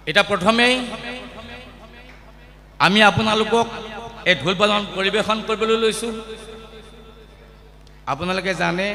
এটা প্ৰথমেই আমি আপোনালোকক এই ঢোল বাদন পৰিৱেশন কৰিবলৈ লৈছোঁ। আপোনালোকে জানে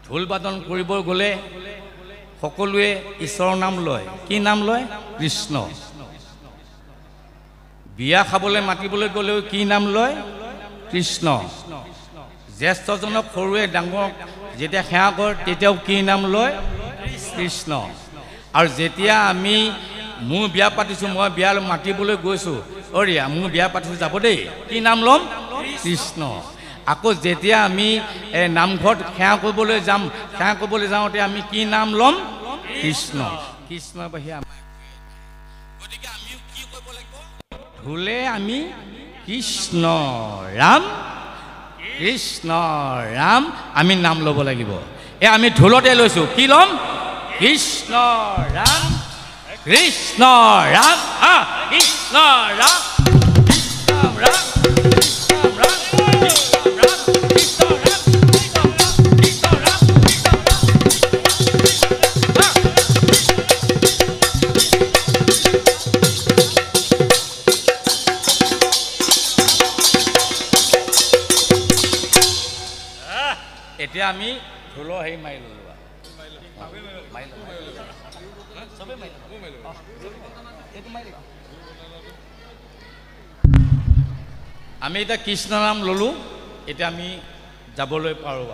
ঢোল বাদন কৰিব গ'লে সকলোৱে ঈশ্বৰৰ নাম লয়। কি নাম লয়? কৃষ্ণ। বিয়া খাবলৈ মাতিবলৈ গ'লেও কি নাম লয়? কৃষ্ণ। জ্যেষ্ঠজনক সৰুৱে ডাঙৰক যেতিয়া সেৱা কৰে তেতিয়াও কি নাম লয়? কৃষ্ণ। আৰু যেতিয়া আমি মোৰ বিয়া পাতিছোঁ, মই বিয়া মাতিবলৈ গৈছোঁ, অৰিয়া মোৰ বিয়া পাতিছোঁ যাব দেই, কি নাম ল'ম? কৃষ্ণ। আকৌ যেতিয়া আমি নামঘৰত সেৱা কৰিবলৈ যাম, সেৱা কৰিবলৈ যাওঁতে আমি কি নাম ল'ম? কৃষ্ণ। কৃষ্ণৰ বাহিৰে আমাৰ গতিকে আমিও কি কৰিব লাগিব? ঢোলে আমি কৃষ্ণ ৰাম কৃষ্ণ ৰাম আমি নাম ল'ব লাগিব। আমি ঢোলতে লৈছোঁ, কি ল'ম? কৃষ্ণ ৰাম কৃষ্ণ ৰাম কৃষ্ণ ৰাম কৃষ্ণ ৰাম কৃষ্ণ ৰাম কৃষ্ণ ৰাম কৃষ্ণ ৰাম কৃষ্ণ ৰাম এতিয়া আমি ঢোলৰ হেৰি মাৰি ল'লো। আমি এতিয়া কৃষ্ণ নাম ল'লোঁ, এতিয়া আমি যাবলৈ পাৰোঁ।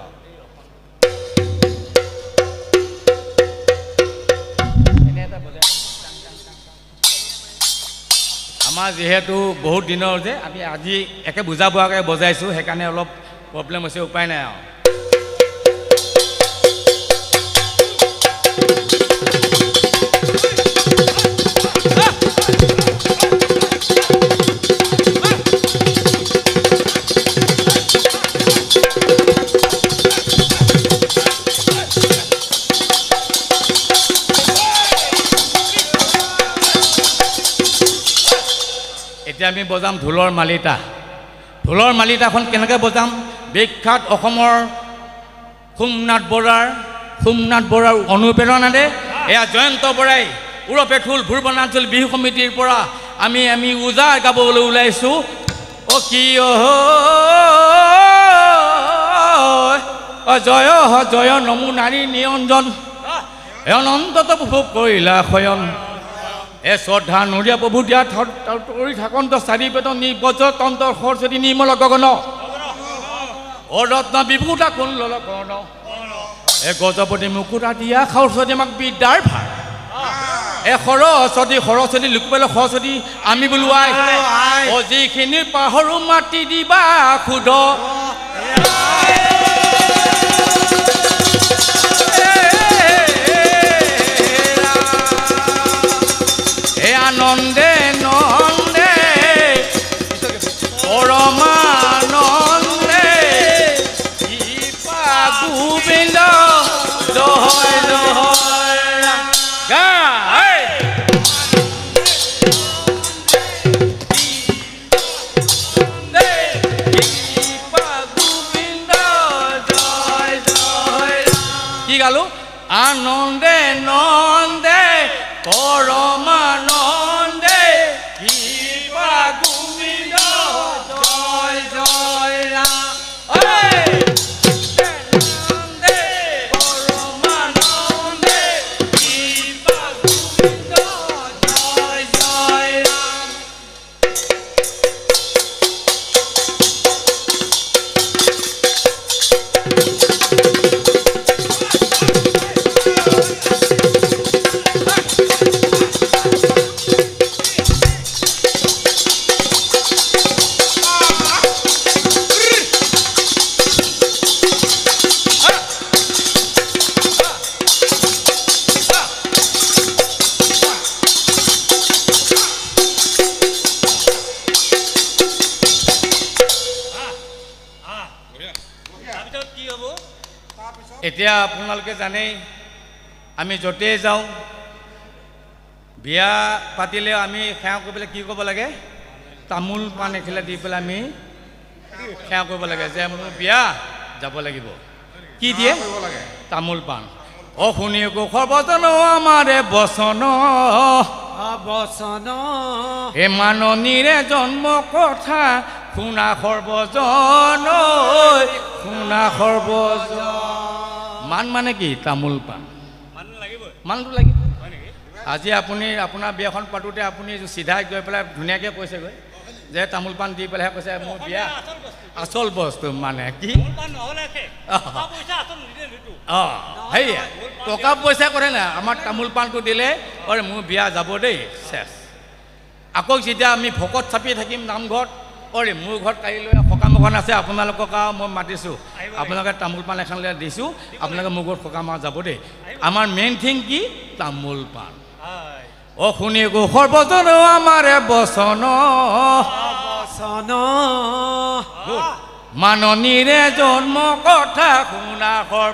আমাৰ যিহেতু বহুত দিনৰ যে আমি আজি একে বুজা পোৱাকৈ বজাইছোঁ, সেইকাৰণে অলপ প্ৰব্লেম হৈছে, উপায় নাই আৰু। এতিয়া আমি বজাম ঢোলৰ মালিতা। ঢোলৰ মালিতাখন কেনেকৈ বজাম? বিখ্যাত অসমৰ সোমনাথ বৰাৰ অনুপ্ৰেৰণাৰে এয়া জয়ন্ত বৰাই ওৰপে ঢোল ভূৰ বনাঞ্চল বিহু সমিতিৰ পৰা আমি উজাৰ গাবলৈ ওলাইছোঁ। অ কি জয় জয় নমো নাৰী নিৰঞ্জন অনন্তত ভোগ কৰিলা শয়ন শ্ৰদ্ধা নৰীয়া প্ৰভু দিয়া কৰি থাকন্ত চাৰি পেট নিবজ্ৰ তন্ত্ৰ সৰস্বতী নিৰ্মল গগন অৰত্ন বিভূতা কুণ্ডল কৰ্ণ গজপতি মুকুতা দিয়া সৰস্বতী আমাক বিদ্যাৰ ভাৰ সৰস্বতী লোক পেলে সৰস্বতী আমি বোলোৱাই যিখিনি পাহৰো মাতি দিবা শুধ আনন্দে নন্দে পৰমানন্দে গোবিন্দ জয় জয় গায় গোবিন্দ জয় জয় কি গালো আনন্দে নন্দে পৰমানন্দে শিৱা গোবিন্দ জয় জয় ৰাম আনন্দে পৰমানন্দে শিৱা গোবিন্দ জয় জয় ৰাম। এতিয়া আপোনালোকে জানেই আমি য'তেই যাওঁ বিয়া পাতিলে আমি সেৱা কৰিবলৈ কি ক'ব লাগে? তামোল পাণ এখিলা দি পেলাই আমি সেৱা কৰিব লাগে যে মোৰ বিয়া যাব লাগিব। কি দিয়ে? তামোল পাণ। অ শুনি সৰ্বজন আমাৰে বচন বচন এ মাননীৰে জন্ম কথা শুনা সৰ্বজন শুনা সৰ্বজন মান মানে কি তামোল পাণ মানটো লাগিব আজি আপুনি আপোনাৰ বিয়াখন পাতোঁতে আপুনি চিধাই গৈ পেলাই ধুনীয়াকৈ কৈছেগৈ যে তামোল পাণ দি পেলাইহে কৈছে মোৰ বিয়া আচল বস্তু মানে কি অঁ সেয়া টকা পইচা কৰে নাই আমাৰ তামোল পাণটো দিলে অৰে মোৰ বিয়া যাব দেই চেছ আকৌ যেতিয়া আমি ভকত চাপি থাকিম নামঘৰত অৰে মোৰ ঘৰত কাইলৈ সকাম এখন আছে আপোনালোকক আৰু মই মাতিছোঁ আপোনালোকে তামোল পাণ এখন দিছোঁ আপোনালোকে মোৰ ঘৰত সকাম যাব দেই আমাৰ মেইন থিং কি তামোল পাণ অ শুনি সৰ্বজন আমাৰে বচন বচন মাননীৰে জন্ম কথা শুনা শুনা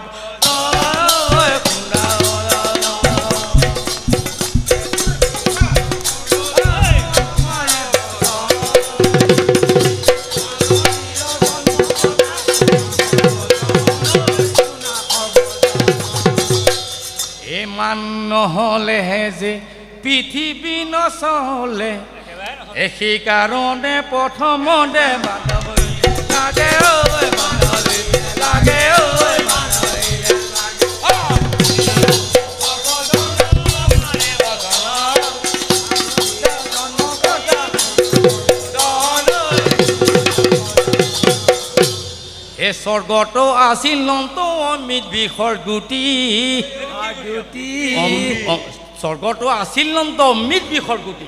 মান নহ'লেহে যে পৃথিৱী নচলে সেই কাৰণে প্ৰথমতে লাগে লাগে এই স্বৰ্গতো আছিল নন্ত অমিত বিষৰ গুটি স্বৰ্গতো আছিল নন্ত অমিত বিষৰ গুটি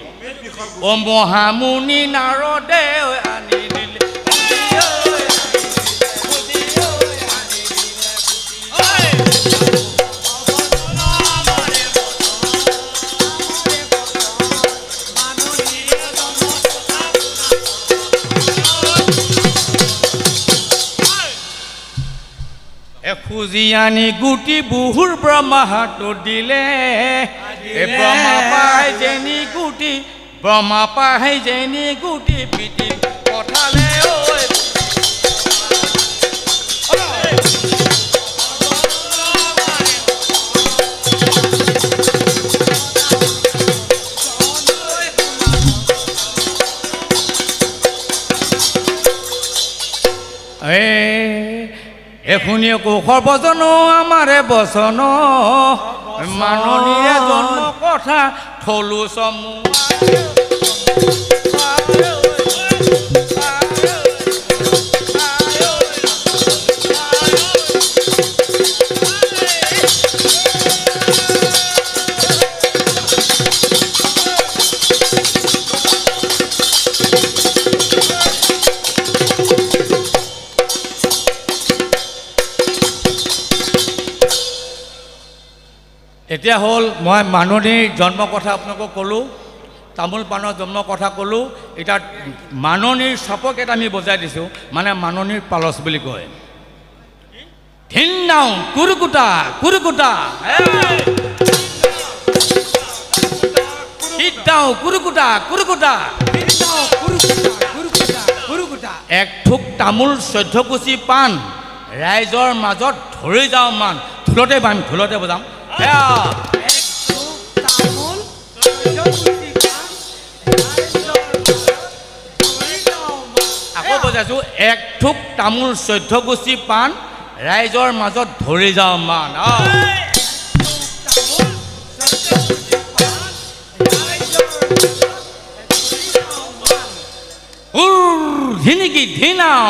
অ মহামুনি নাৰদে আনি দিলে খুজি আনি গুটি বহুৰ ব্ৰহ্মাটো দিলে ব্ৰহ্মা পাই যেনি গুটি ব্ৰহ্মা পাই যেনি গুটি পিটি পঠালে শুনি সৰ্বজন আমাৰে বচন মাননীৰে জন্ম কথা থলো চমু এতিয়া হ'ল মই মাননীৰ জন্ম কথা আপোনালোকক ক'লোঁ তামোল পাণৰ জন্ম কথা ক'লোঁ এতিয়া মাননীৰ চাপকেইটা আমি বজাই দিছোঁ মানে মাননীৰ পালচ বুলি কয় ধিন নাও কুৰুকুটা কুৰুকুটা সিদ্ধাও কুৰুকুটা কুৰুকুটা এক থোক তামোল 14 কুচি পাণ ৰাইজৰ মাজত ধৰি যাওঁ মান ঢোলতে বাম ঢোলতে বজাম আকৌ বজাইছো এক থোক তামোল 14 কুচি পাণ ৰাইজৰ মাজত ধৰি যাওঁ মান হিনিকি ধিনাও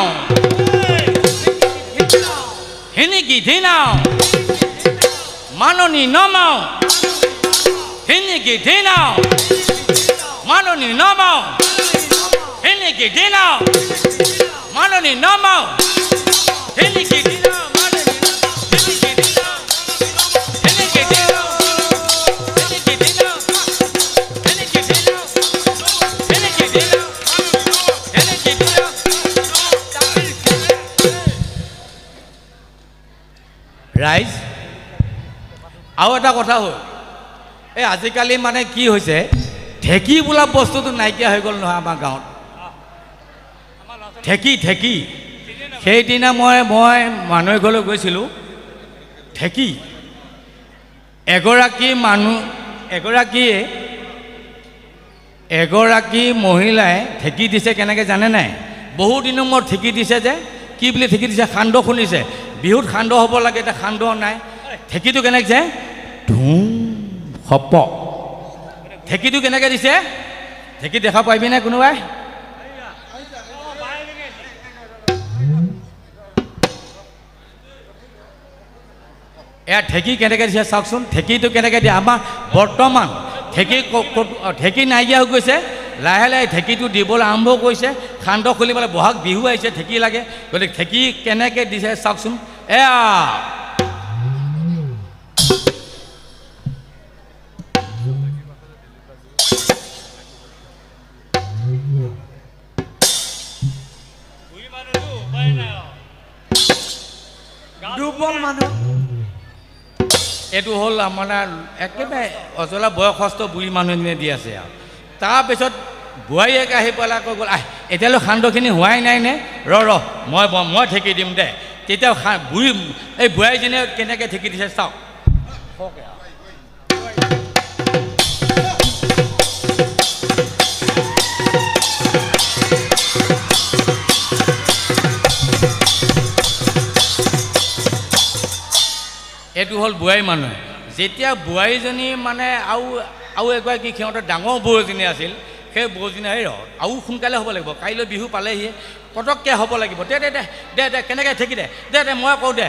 হিনিকি ধিনাও মাননী নমাও হিনিকি ধিনাও মাননী নমাও হিনিকি ধিনাও মাননী নমাও হিনিকি ধিনাও ৰাইজ আৰু এটা কথা হ'ল এই আজিকালি মানে কি হৈছে ঢেঁকী বোলা বস্তুটো নাইকিয়া হৈ গ'ল নহয় আমাৰ গাঁৱত ঢেঁকী ঢেঁকী সেইদিনা মই মানুহ ঘৰলৈ গৈছিলোঁ ঢেঁকী এগৰাকী মহিলাই ঢেঁকী দিছে কেনেকৈ জানে নাই? বহুত দিনৰ মূৰত ঢেঁকী দিছে যে কি বুলি ঢেঁকী দিছে? সান্দহ শুনিছে। বিহুত সান্দহ হ'ব লাগে, এতিয়া সান্দহ নাই। ঢেঁকীটো কেনেকৈ দিছে? ধুম হপ। ঢেঁকীটো কেনেকৈ দিছে? ঢেঁকী দেখা পাৰিবি নাই কোনোবাই? এয়া ঢেঁকী কেনেকৈ দিছে চাওকচোন। ঢেঁকীটো কেনেকৈ দিয়ে? আমাৰ বৰ্তমান ঢেঁকী নাইকিয়া হৈ গৈছে। লাহে লাহে ঢেঁকীটো দিবলৈ আৰম্ভ কৰিছে। সান্দহ খুলিবলৈ বহাগ বিহু আহিছে, ঢেঁকী লাগে। গতিকে ঢেঁকী কেনেকৈ দিছে চাওকচোন। এয়া দুৰ্বল মানুহ। এইটো হ'ল মানে একেবাৰে অজলা বয়সস্থ বুঢ়ী মানুহজনীয়ে দি আছে আৰু। তাৰপিছত বোৱাৰীয়েকে আহি পেলাই কৈ গ'ল, এতিয়ালৈ সান্দহখিনি হোৱাই নাই নে? মই ঢেঁকী দিম দে। তেতিয়া এই বোৱাৰীজনীয়ে কেনেকৈ ঢেঁকী দিছে চাওক। এইটো হ'ল বোৱাৰী মানুহ। যেতিয়া বোৱাৰীজনী মানে আৰু এগৰাকী সিহঁতৰ ডাঙৰ বৌ এজনী আছিল, সেই বৌজনী আৰু সোনকালে হ'ব লাগিব, কাইলৈ বিহু পালেহি, পটককৈ হ'ব লাগিব। দে দে দে দে দে কেনেকৈ ঢেঁকী দে দে দে মই কওঁ দে।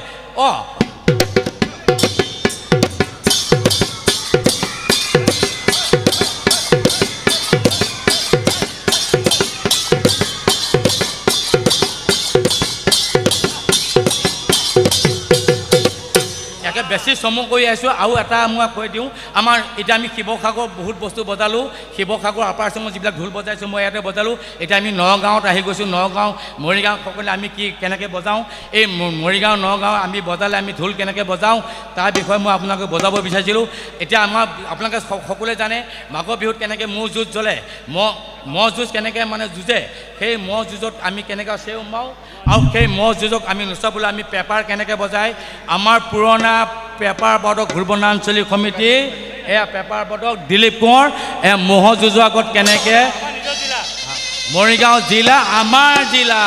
বেছি চমু কৰি আছোঁ। আৰু এটা মই কৈ দিওঁ, আমাৰ এতিয়া আমি শিৱসাগৰ বহুত বস্তু বজালোঁ। শিৱসাগৰ আপাৰ আচামৰ যিবিলাক ঢোল বজাইছোঁ মই ইয়াতে বজালোঁ। এতিয়া আমি নগাঁৱত আহি গৈছোঁ। নগাঁও মৰিগাঁও সকলোৱে আমি কেনেকৈ বজাওঁ, এই মৰিগাঁও নগাঁও আমি বজালে আমি ঢোল কেনেকৈ বজাওঁ তাৰ বিষয়ে মই আপোনালোকে বজাব বিচাৰিছিলোঁ। এতিয়া আপোনালোকে সকলোৱে জানে মাঘৰ বিহুত কেনেকৈ ম'হ যুঁজ জ্বলে, ম'হ যুঁজ কেনেকৈ মানে যুঁজে। সেই ম'হ যুঁজত আমি কেনেকৈ চেউ মাৰোঁ, আৰু সেই ম'হ যুঁজক আমি নচাবলৈ আমি পেপাৰ কেনেকৈ বজায়। আমাৰ পুৰণা পেপাৰ বাদক ঘূৰ্বনা আঞ্চলিক সমিতি, এয়া পেপাৰ বাদক দিলীপ কোঁৱৰ, ম'হ যুঁজৰ আগত কেনেকৈ মৰিগাঁও জিলা আমাৰ জিলা।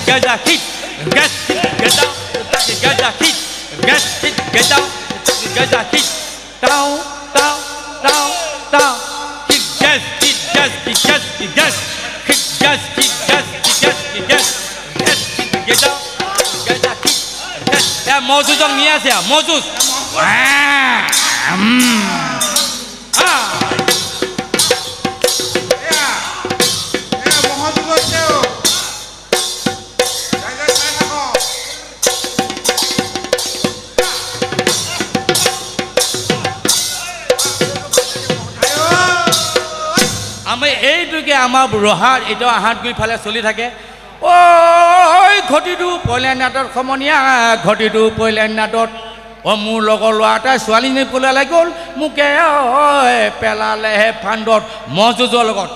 Gaza hit, get down, Gaza hit, get down, Gaza hit, down, down, down, down, hit gas, hit gas, hit gas, hit gas, hit gas, hit gas, hit gas, hit gas, get down, Gaza hit, get. Moses on me as here, Moses. এইটোকে আমাৰ ৰহাৰ এতিয়াও আহাত গৈ ফালে চলি থাকে। ঐ ঘটিটো পইলাইন নাটত সমনীয়া, ঘটিটো পইলাইন নাটত। মোৰ লগৰ ল'ৰা এটাই ছোৱালীজনী পলালে গ'ল, মোকে পেলালেহে ফাণ্ডত ম'হ যুঁজৰ লগত।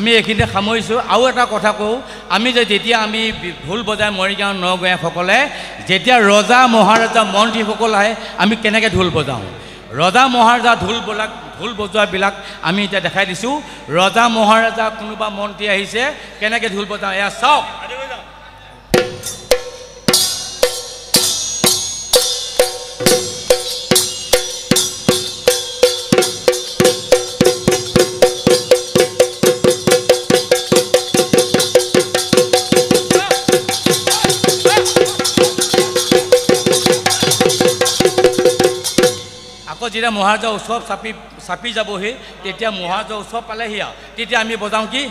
আমি এইখিনিতে সামৰিছোঁ। আৰু এটা কথা কওঁ, আমি যেতিয়া আমি ঢোল বজাই মৰিগাঁও নগঞাসকলে যেতিয়া ৰজা মহাৰজা মন্ত্ৰীসকল আহে আমি কেনেকৈ ঢোল বজাওঁ। ৰজা মহাৰজা ঢোল বজোৱাবিলাক আমি এতিয়া দেখাই দিছোঁ। ৰজা মহাৰজা কোনোবা মন্ত্ৰী আহিছে কেনেকৈ ঢোল বজাওঁ এয়া চাওক। যেতিয়া মহাৰাজা উৎসৱ চাপি যাবহি তেতিয়া মহাৰাজা উৎসৱ পালেহি আৰু তেতিয়া আমি বজাওঁ কি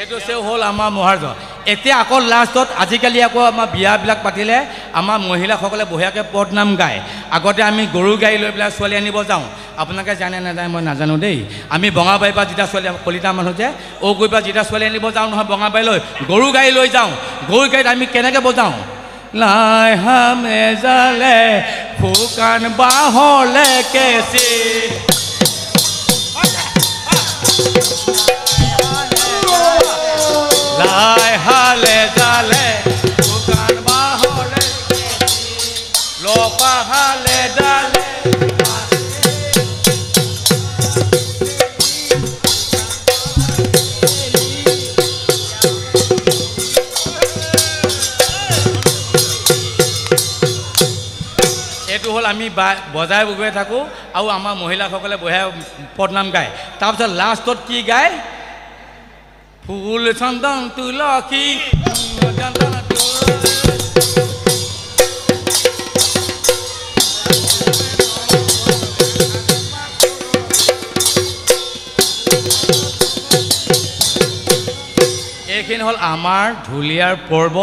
এইটো হ'ল আমাৰ মহাৰাজা। এতিয়া আকৌ লাষ্টত আজিকালি আকৌ আমাৰ বিয়াবিলাক পাতিলে আমাৰ মহিলাসকলে বঢ়িয়াকৈ পদনাম গায়। আগতে আমি গৰু গাড়ী লৈ পেলাই ছোৱালী আনিব যাওঁ। আপোনালোকে জানে নাজানে মই নাজানো দেই। আমি বঙাবাৰীৰ পৰা যেতিয়া ছোৱালী কলিতা মানুহ যে ঔগুৰিৰ পৰা যেতিয়া ছোৱালী আনিব যাওঁ নহয় বঙাবাৰীলৈ গৰু গাড়ী লৈ যাওঁ। গৰু গাড়ীত আমি কেনেকৈ বজাওঁ লাই হামে জালে ফুকান বাহলে কেচি লাই হালে জালে ফুকান বাহলে লোপা হালে ডালে এইটো হ'ল আমি বজাই বগৈ থাকোঁ আৰু আমাৰ মহিলাসকলে বঢ়িয়া পদনাম গায়। তাৰপিছত লাষ্টত কি গায় ফুল চন্দন তুলসী এইখিনি হ'ল আমাৰ ঢুলীয়াৰ পৰ্ব।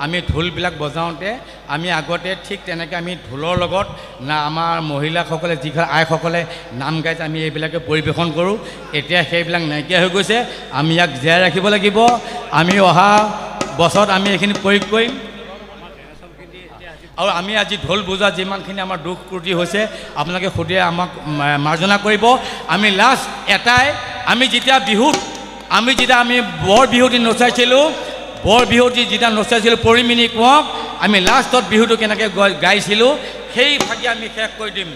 আমি ঢোলবিলাক বজাওঁতে আমি আগতে ঠিক তেনেকৈ আমি ঢোলৰ লগত না আমাৰ মহিলাসকলে যিখন আইসকলে নাম গাইছে আমি এইবিলাকে পৰিৱেশন কৰোঁ। এতিয়া সেইবিলাক নাইকিয়া হৈ গৈছে। আমি ইয়াক জীয়াই ৰাখিব লাগিব। আমি অহা বছৰত আমি এইখিনি প্ৰয়োগ কৰিম। আৰু আমি আজি ঢোল বজোৱা যিমানখিনি আমাৰ দুখ ক্ৰুটি হৈছে আপোনালোকে সুধি আমাক মাৰ্জনা কৰিব। আমি লাষ্ট এটাই আমি যেতিয়া আমি বৰ বিহুটি নচাইছিলোঁ বৰ বিহুটি যেতিয়া নচাইছিলোঁ পৰিমিনি কোঁৱক আমি লাষ্টত বিহুটো কেনেকৈ গাইছিলোঁ সেই ভাগি আমি শেষ কৰি দিম।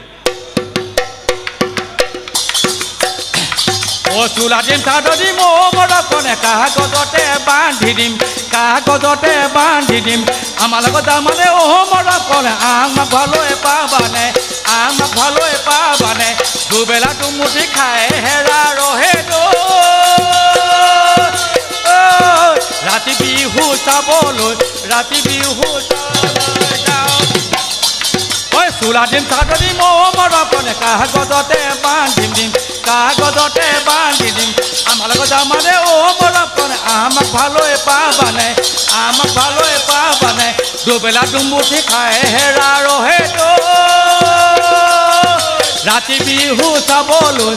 ও চোলা দিম চাদৰ দিম ও মৰকনে কাগজতে বান্ধি দিম আমাৰ লগত তাৰমানে ও মৰকনে আমাক ভালৈ পাবানে দুবেলা দুমুঠি খাই হেৰা ৰহে ৰাতি বিহু চাবলৈ যাওঁ ঐ চোলা দিম চাদৰ দিম ও মৰকনে কাগজতে বান্ধি দিম আমাৰ লগত তাৰমানে ও মৰকনে আমাক ভালৈ পাবানে দুবেলা দুমুঠি খাই হেৰা ৰহে ৰাতি বিহু চাবলৈ